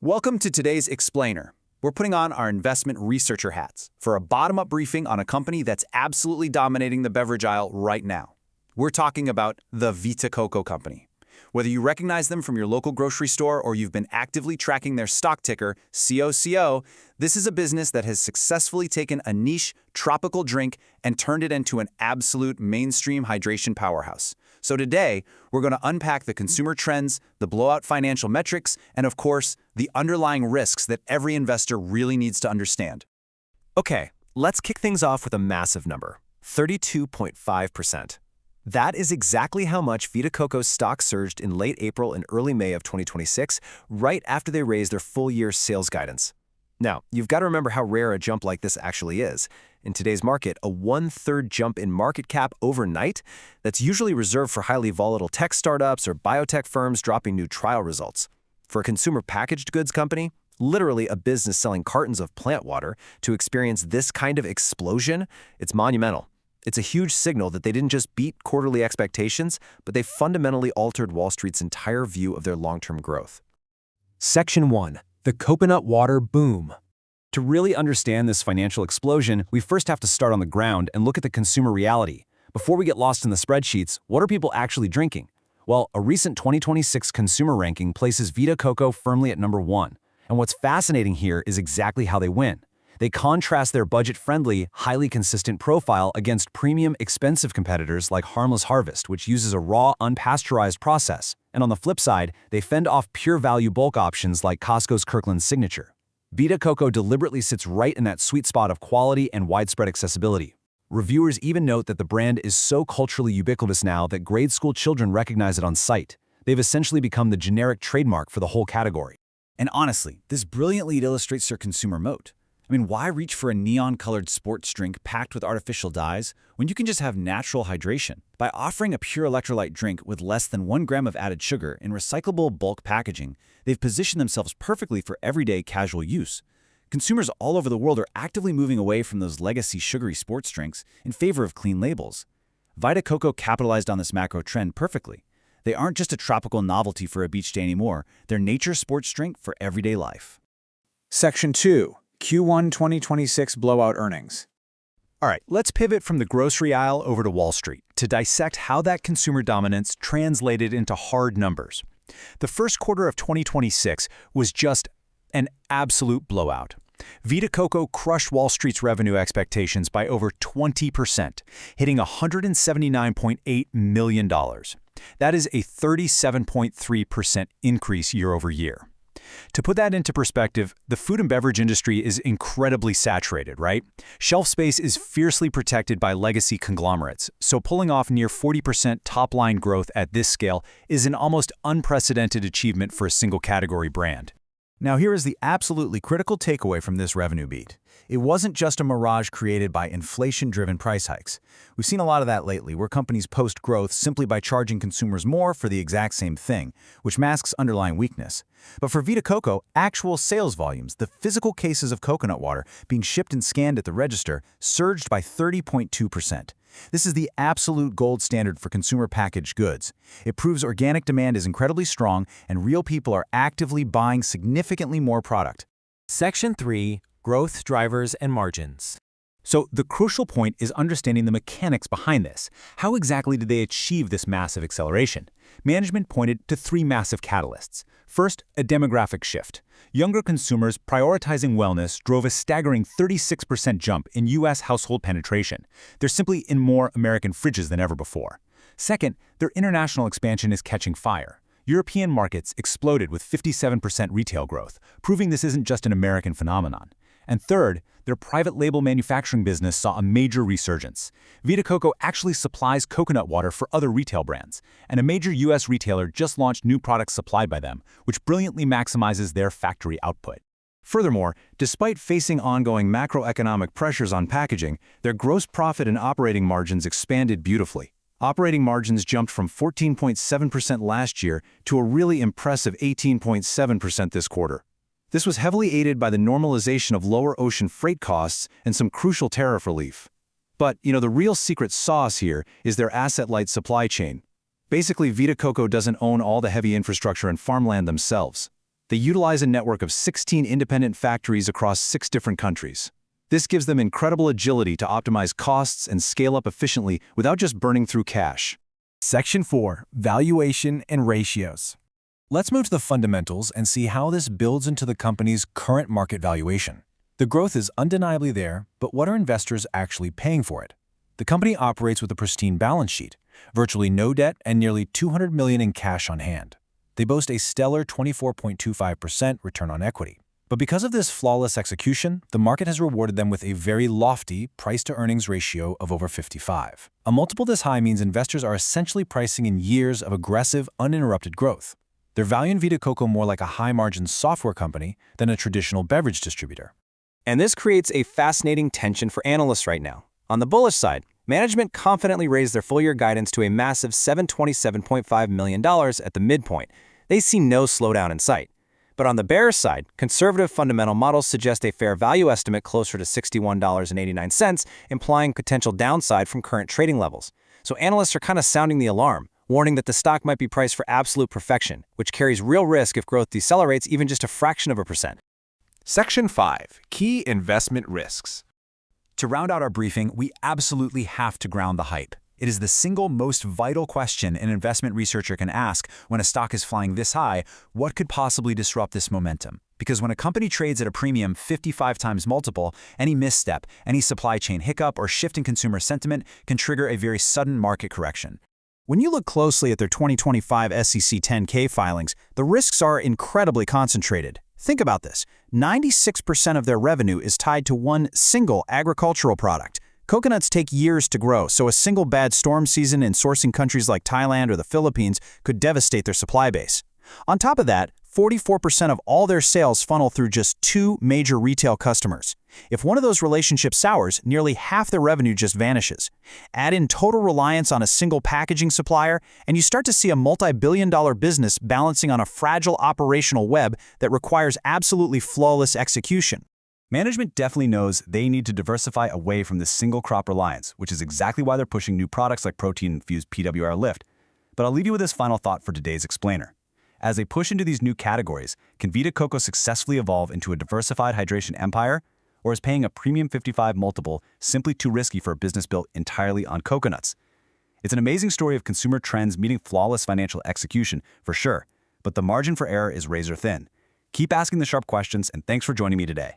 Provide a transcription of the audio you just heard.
Welcome to today's Explainer. We're putting on our investment researcher hats for a bottom-up briefing on a company that's absolutely dominating the beverage aisle right now. We're talking about the Vita Coco Company. Whether you recognize them from your local grocery store or you've been actively tracking their stock ticker, COCO, this is a business that has successfully taken a niche, tropical drink and turned it into an absolute mainstream hydration powerhouse. So today, we're going to unpack the consumer trends, the blowout financial metrics, and of course, the underlying risks that every investor really needs to understand. Okay, let's kick things off with a massive number, 32.5%. That is exactly how much Vita Coco's stock surged in late April and early May of 2026, right after they raised their full-year sales guidance. Now, you've got to remember how rare a jump like this actually is. In today's market, a one-third jump in market cap overnight, that's usually reserved for highly volatile tech startups or biotech firms dropping new trial results. For a consumer packaged goods company, literally a business selling cartons of plant water, to experience this kind of explosion, it's monumental. It's a huge signal that they didn't just beat quarterly expectations, but they fundamentally altered Wall Street's entire view of their long-term growth. Section 1. The coconut water boom. To really understand this financial explosion, we first have to start on the ground and look at the consumer reality. Before we get lost in the spreadsheets, what are people actually drinking? Well, a recent 2026 consumer ranking places Vita Coco firmly at number 1. And what's fascinating here is exactly how they win. They contrast their budget-friendly, highly consistent profile against premium, expensive competitors like Harmless Harvest, which uses a raw, unpasteurized process. And on the flip side, they fend off pure value bulk options like Costco's Kirkland Signature. Vita Coco deliberately sits right in that sweet spot of quality and widespread accessibility. Reviewers even note that the brand is so culturally ubiquitous now that grade school children recognize it on sight. They've essentially become the generic trademark for the whole category. And honestly, this brilliantly illustrates their consumer moat. Why reach for a neon-colored sports drink packed with artificial dyes when you can just have natural hydration? By offering a pure electrolyte drink with less than 1 gram of added sugar in recyclable bulk packaging, they've positioned themselves perfectly for everyday casual use. Consumers all over the world are actively moving away from those legacy sugary sports drinks in favor of clean labels. Vita Coco capitalized on this macro trend perfectly. They aren't just a tropical novelty for a beach day anymore, they're nature's sports drink for everyday life. Section 2. Q1 2026 blowout earnings. All right, let's pivot from the grocery aisle over to Wall Street to dissect how that consumer dominance translated into hard numbers. The first quarter of 2026 was just an absolute blowout. Vita Coco crushed Wall Street's revenue expectations by over 20%, hitting $179.8 million. That is a 37.3% increase year over year. To put that into perspective, the food and beverage industry is incredibly saturated, right? Shelf space is fiercely protected by legacy conglomerates, so pulling off near 40% top-line growth at this scale is an almost unprecedented achievement for a single category brand. Now here is the absolutely critical takeaway from this revenue beat. It wasn't just a mirage created by inflation-driven price hikes. We've seen a lot of that lately, where companies post growth simply by charging consumers more for the exact same thing, which masks underlying weakness. But for Vita Coco, actual sales volumes, the physical cases of coconut water being shipped and scanned at the register, surged by 30.2%. This is the absolute gold standard for consumer packaged goods. It proves organic demand is incredibly strong and real people are actively buying significantly more product. Section 3. Growth drivers and margins. So the crucial point is understanding the mechanics behind this. How exactly did they achieve this massive acceleration? Management pointed to 3 massive catalysts. First, a demographic shift. Younger consumers prioritizing wellness drove a staggering 36% jump in U.S. household penetration. They're simply in more American fridges than ever before. Second, their international expansion is catching fire. European markets exploded with 57% retail growth, proving this isn't just an American phenomenon. And third, their private label manufacturing business saw a major resurgence. Vita Coco actually supplies coconut water for other retail brands, and a major U.S. retailer just launched new products supplied by them, which brilliantly maximizes their factory output. Furthermore, despite facing ongoing macroeconomic pressures on packaging, their gross profit and operating margins expanded beautifully. Operating margins jumped from 14.7% last year to a really impressive 18.7% this quarter. This was heavily aided by the normalization of lower ocean freight costs and some crucial tariff relief. But, the real secret sauce here is their asset-light supply chain. Basically, Vita Coco doesn't own all the heavy infrastructure and farmland themselves. They utilize a network of 16 independent factories across 6 different countries. This gives them incredible agility to optimize costs and scale up efficiently without just burning through cash. Section 4. Valuation and ratios. Let's move to the fundamentals and see how this builds into the company's current market valuation. The growth is undeniably there, but what are investors actually paying for it? The company operates with a pristine balance sheet, virtually no debt and nearly $200 million in cash on hand. They boast a stellar 24.25% return on equity. But because of this flawless execution, the market has rewarded them with a very lofty price-to-earnings ratio of over 55. A multiple this high means investors are essentially pricing in years of aggressive, uninterrupted growth. They're valuing Vita Coco more like a high-margin software company than a traditional beverage distributor. And this creates a fascinating tension for analysts right now. On the bullish side, management confidently raised their full-year guidance to a massive $727.5 million at the midpoint. They see no slowdown in sight. But on the bearish side, conservative fundamental models suggest a fair value estimate closer to $61.89, implying potential downside from current trading levels. So analysts are kind of sounding the alarm, warning that the stock might be priced for absolute perfection, which carries real risk if growth decelerates even just a fraction of a percent. Section 5. Key investment risks. To round out our briefing, we absolutely have to ground the hype. It is the single most vital question an investment researcher can ask when a stock is flying this high: what could possibly disrupt this momentum? Because when a company trades at a premium 55 times multiple, any misstep, any supply chain hiccup, or shift in consumer sentiment can trigger a very sudden market correction. When you look closely at their 2025 SEC 10K filings, the risks are incredibly concentrated. Think about this. 96% of their revenue is tied to one single agricultural product. Coconuts take years to grow, so a single bad storm season in sourcing countries like Thailand or the Philippines could devastate their supply base. On top of that, 44% of all their sales funnel through just 2 major retail customers. If one of those relationships sours, nearly half their revenue just vanishes. Add in total reliance on a single packaging supplier, and you start to see a multi-billion-dollar business balancing on a fragile operational web that requires absolutely flawless execution. Management definitely knows they need to diversify away from this single crop reliance, which is exactly why they're pushing new products like protein-infused PWR Lift. But I'll leave you with this final thought for today's explainer. As they push into these new categories, can Vita Coco successfully evolve into a diversified hydration empire? Or is paying a premium 55 multiple simply too risky for a business built entirely on coconuts? It's an amazing story of consumer trends meeting flawless financial execution, for sure, but the margin for error is razor thin. Keep asking the sharp questions, and thanks for joining me today.